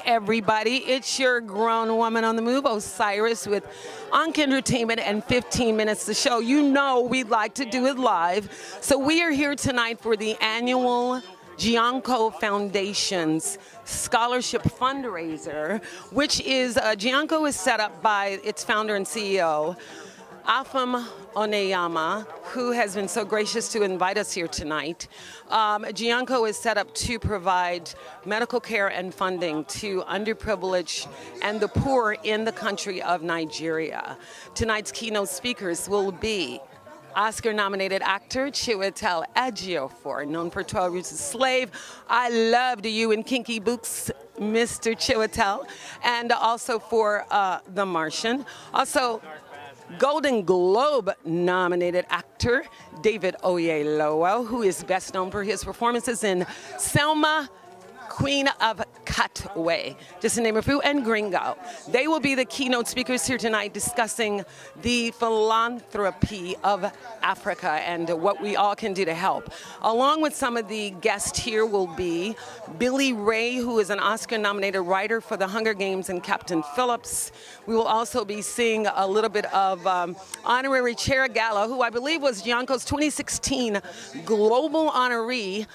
Everybody, it's your grown woman on the move, Osiris, with Ankh Entertainment and 15 Minutes to Show. You know we like to do it live. So we are here tonight for the annual GEANCO Foundation's scholarship fundraiser, which is, GEANCO is set up by its founder and CEO, Afam Oneyama, who has been so gracious to invite us here tonight. GEANCO is set up to provide medical care and funding to underprivileged and the poor in the country of Nigeria. Tonight's keynote speakers will be Oscar-nominated actor Chiwetel Ejiofor, known for 12 Years a Slave. I loved you in Kinky Boots, Mr. Chiwetel, and also for The Martian. Also, Golden-Globe nominated actor David Oyelowo, who is best known for his performances in Selma, Queen of Katwe, just to name a few, and Gringo. They will be the keynote speakers here tonight discussing the philanthropy of Africa and what we all can do to help. Along with some of the guests here will be Billy Ray, who is an Oscar-nominated writer for The Hunger Games and Captain Phillips. We will also be seeing a little bit of honorary Chair Gala, who I believe was GEANCO's 2016 Global Honoree,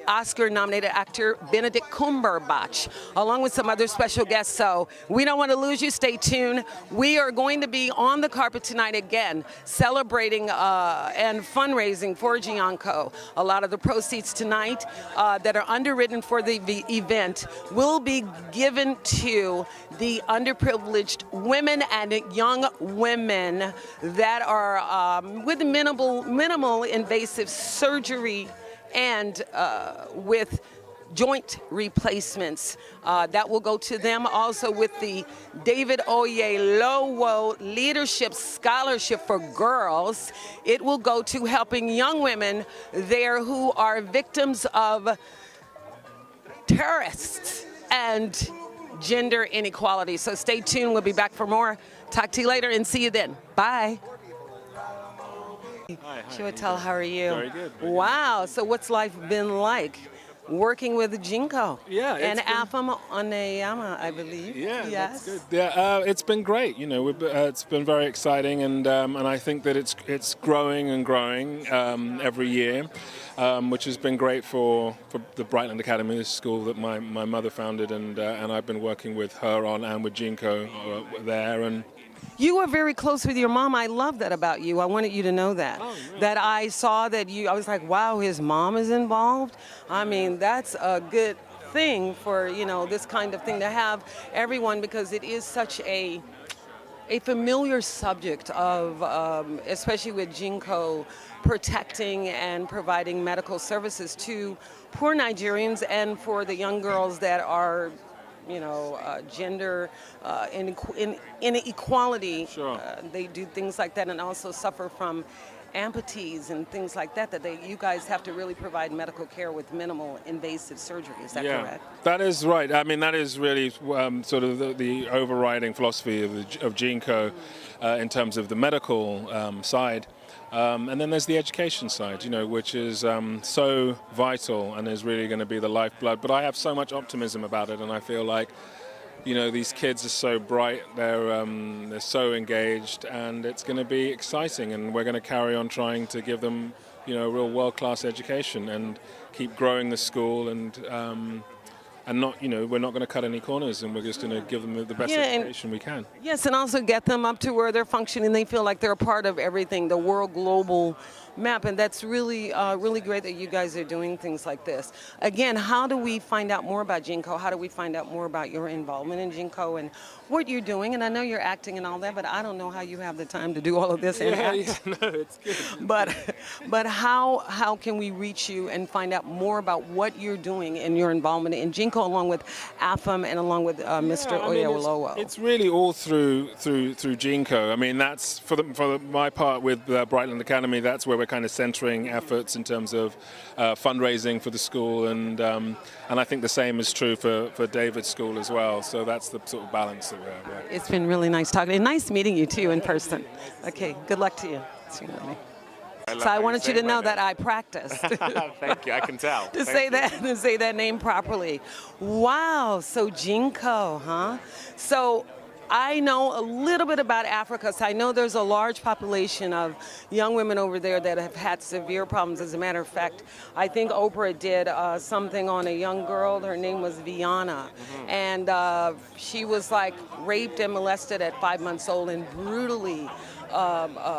Oscar-nominated actor Benedict Cumberbatch, along with some other special guests. So we don't want to lose you. Stay tuned. We are going to be on the carpet tonight again, celebrating and fundraising for GEANCO. A lot of the proceeds tonight that are underwritten for the event will be given to the underprivileged women and young women that are with minimal invasive surgery and with joint replacements. That will go to them. Also with the David Oyelowo Leadership Scholarship for Girls, it will go to helping young women there who are victims of terrorists and gender inequality. So stay tuned. We'll be back for more. Talk to you later and see you then. Bye. Hi. Chiwetel, how are you? Very good. Wow. So what's life been like working with GEANCO? Yeah. And Afam Oneyama, I believe. Yeah, yes. That's good. Yeah, it's been great. You know, it's been very exciting, and I think that it's growing and growing every year, which has been great for the Brightland Academy, the school that my mother founded, and I've been working with her on and with GEANCO there. And you were very close with your mom. I love that about you. I wanted you to know that. Oh, really? That I saw that I was like, wow, his mom is involved. I mean, that's a good thing for, you know, this kind of thing to have everyone, because it is such a familiar subject of, especially with GEANCO, protecting and providing medical services to poor Nigerians and for the young girls that are, you know, gender inequality. Sure. They do things like that and also suffer from amputees and things like that, you guys have to really provide medical care with minimal invasive surgery. Is that correct? That is right. I mean, that is really sort of the overriding philosophy of GEANCO in terms of the medical side. And then there's the education side, you know, which is so vital and is really going to be the lifeblood. But I have so much optimism about it, and I feel like, you know, these kids are so bright, they're so engaged, and it's going to be exciting. And we're going to carry on trying to give them, you know, a real world-class education and keep growing the school and not, we're not going to cut any corners, and we're just going to give them the best education we can. Yes, and also get them up to where they're functioning. They feel like they're a part of everything, the world global map, and that's really, really great that you guys are doing things like this. Again, how do we find out more about GEANCO? How do we find out more about your involvement in GEANCO and what you're doing? And I know you're acting and all that, but I don't know how you have the time to do all of this and act. No, it's good. But how can we reach you and find out more about what you're doing and your involvement in GEANCO, along with Afam and along with Mr. Oyelowo? It's really all through GEANCO. I mean, that's for my part with Brightland Academy. That's where we're kind of centering efforts in terms of fundraising for the school, and I think the same is true for David's school as well. So that's the sort of balance that we have. Yeah. It's been really nice talking, and nice meeting you too in person. Okay, good luck to you. So I wanted you to know that I practiced. Thank you. I can tell. to say that name properly. Wow. So GEANCO, huh? So I know a little bit about Africa, so I know there's a large population of young women over there that have had severe problems. As a matter of fact, I think Oprah did something on a young girl. Her name was Viana, and she was like raped and molested at 5 months old and brutally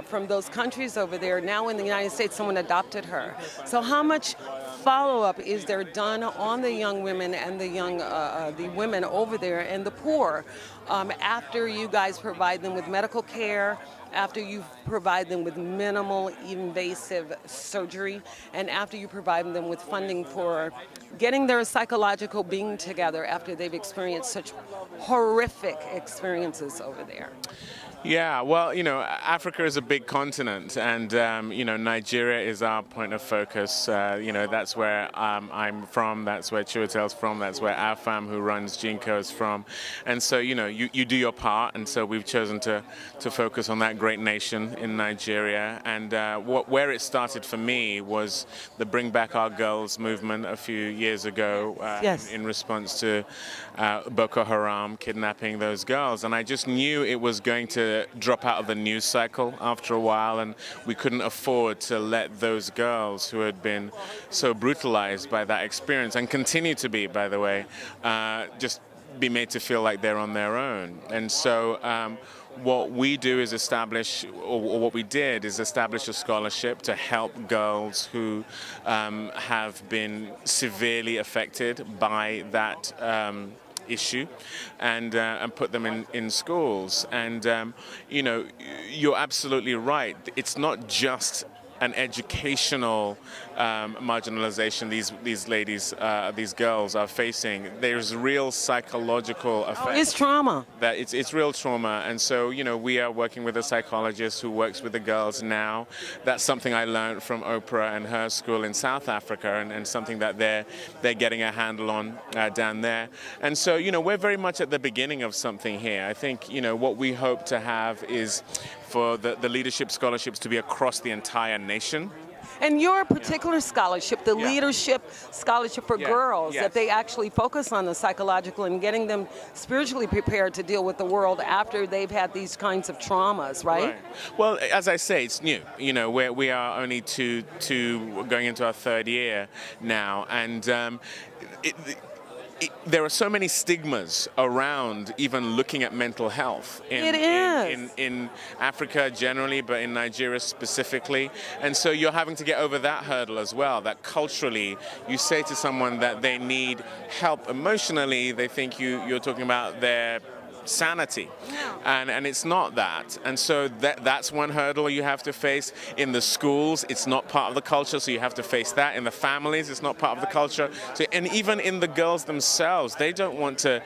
from those countries over there. Now in the United States, someone adopted her. So how much follow-up is there done on the young women and the women over there and the poor after you guys provide them with medical care, after you provide them with minimal invasive surgery, and after you provide them with funding for getting their psychological being together after they've experienced such horrific experiences over there? Yeah, well, Africa is a big continent, and, Nigeria is our point of focus. That's where I'm from, that's where Chiwetel's from, that's where Afam, who runs GEANCO, is from. And so, you do your part, and so we've chosen to focus on that great nation in Nigeria. And where it started for me was the Bring Back Our Girls movement a few years ago in response to Boko Haram kidnapping those girls. And I just knew it was going to drop out of the news cycle after a while, and we couldn't afford to let those girls who had been so brutalized by that experience, and continue to be, by the way, just be made to feel like they're on their own. And so what we do is establish, or what we did is establish a scholarship to help girls who have been severely affected by that issue, and put them in schools. And you're absolutely right. It's not just an educational marginalization these ladies, these girls are facing. There's real psychological effects. Oh, it's trauma. That it's real trauma. And so, we are working with a psychologist who works with the girls now. That's something I learned from Oprah and her school in South Africa, and something that they're getting a handle on down there. And so, we're very much at the beginning of something here. I think, what we hope to have is for the leadership scholarships to be across the entire nation. And your particular scholarship, the leadership scholarship for girls, that they actually focus on the psychological and getting them spiritually prepared to deal with the world after they've had these kinds of traumas, right? Well, as I say, it's new. We are only going into our third year now, and there are so many stigmas around even looking at mental health in Africa generally, but in Nigeria specifically. And so you're having to get over that hurdle as well, that culturally you say to someone that they need help emotionally, they think you're talking about their sanity, and it's not that. And so that's one hurdle you have to face. In the schools, it's not part of the culture, so you have to face that. In the families, it's not part of the culture. So, and even in the girls themselves, they don't want to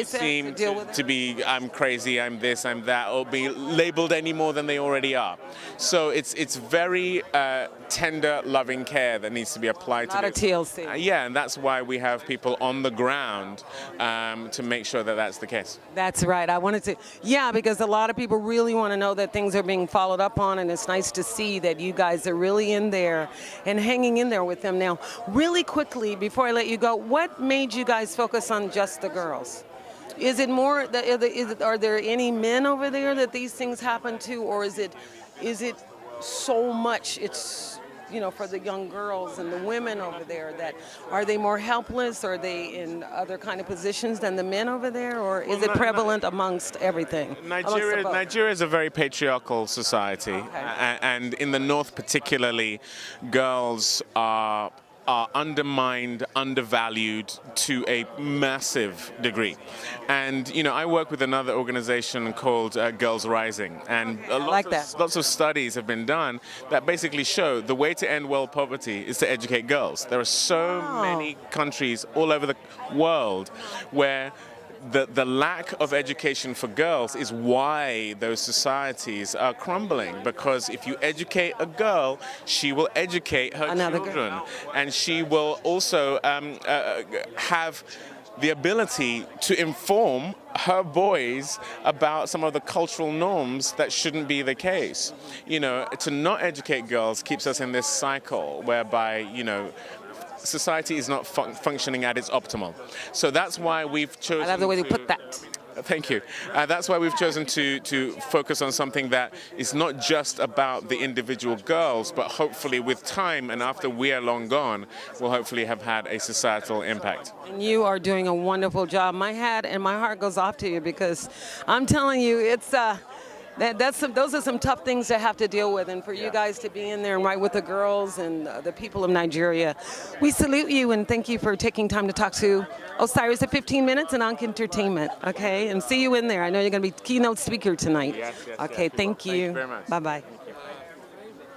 seem to be I'm crazy, I'm this, I'm that, or be labeled any more than they already are. So it's very tender, loving care that needs to be applied to this. A lot of TLC. And that's why we have people on the ground to make sure that that's the case. That's right. I wanted to, because a lot of people really want to know that things are being followed up on, and it's nice to see that you guys are really in there and hanging in there with them. Now, really quickly, before I let you go, what made you guys focus on just the girls? Is it more, are there any men over there that these things happen to, or is it so much, it's for the young girls and the women over there, that are they more helpless? Are they in other kind of positions than the men over there, or is it prevalent amongst everything? Nigeria is a very patriarchal society, and in the north particularly, girls are undermined, undervalued to a massive degree. And, I work with another organization called Girls Rising, and lots of studies have been done that basically show the way to end world poverty is to educate girls. There are so many countries all over the world where the lack of education for girls is why those societies are crumbling, because if you educate a girl, she will educate her children, and she will also have the ability to inform her boys about some of the cultural norms that shouldn't be the case. To not educate girls keeps us in this cycle whereby, society is not functioning at its optimal. So that's why we've chosen. I love the way you put that. Thank you. That's why we've chosen to focus on something that is not just about the individual girls, but hopefully with time and after we are long gone, we'll hopefully have had a societal impact. And you are doing a wonderful job. My hat and my heart goes off to you, because I'm telling you, it's those are some tough things to have to deal with, and for you guys to be in there and right with the girls and the people of Nigeria, we salute you and thank you for taking time to talk to Osiris at 15 Minutes and Ankh Entertainment. Okay, and see you in there. I know you're going to be keynote speaker tonight. Yes, okay, thank you. Thank you very much. Bye-bye.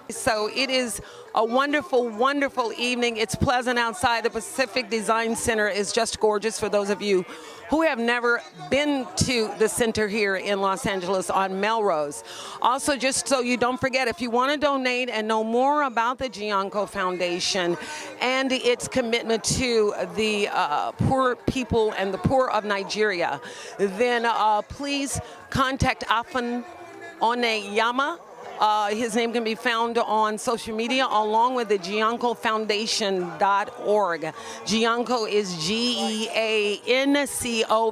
So it is a wonderful, wonderful evening. It's pleasant outside. The Pacific Design Center is just gorgeous for those of you who have never been to the center here in Los Angeles on Melrose. Also, just so you don't forget, if you want to donate and know more about the GEANCO Foundation and its commitment to the poor people and the poor of Nigeria, then please contact Afam Oneyama. His name can be found on social media along with the GEANCOFoundation.org. GEANCO is GEANCO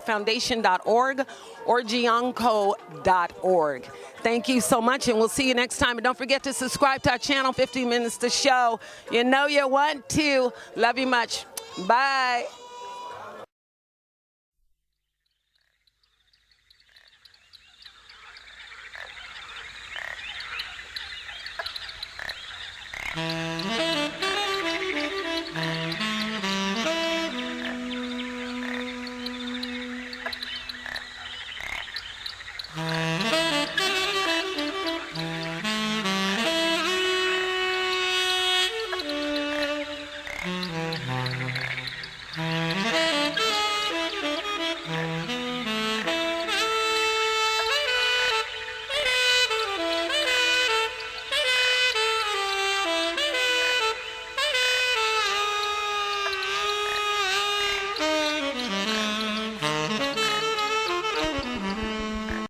Foundation.org or GEANCO.org. Thank you so much, and we'll see you next time. And don't forget to subscribe to our channel, 15 Minutes to Show. You know you want to. Love you much. Bye.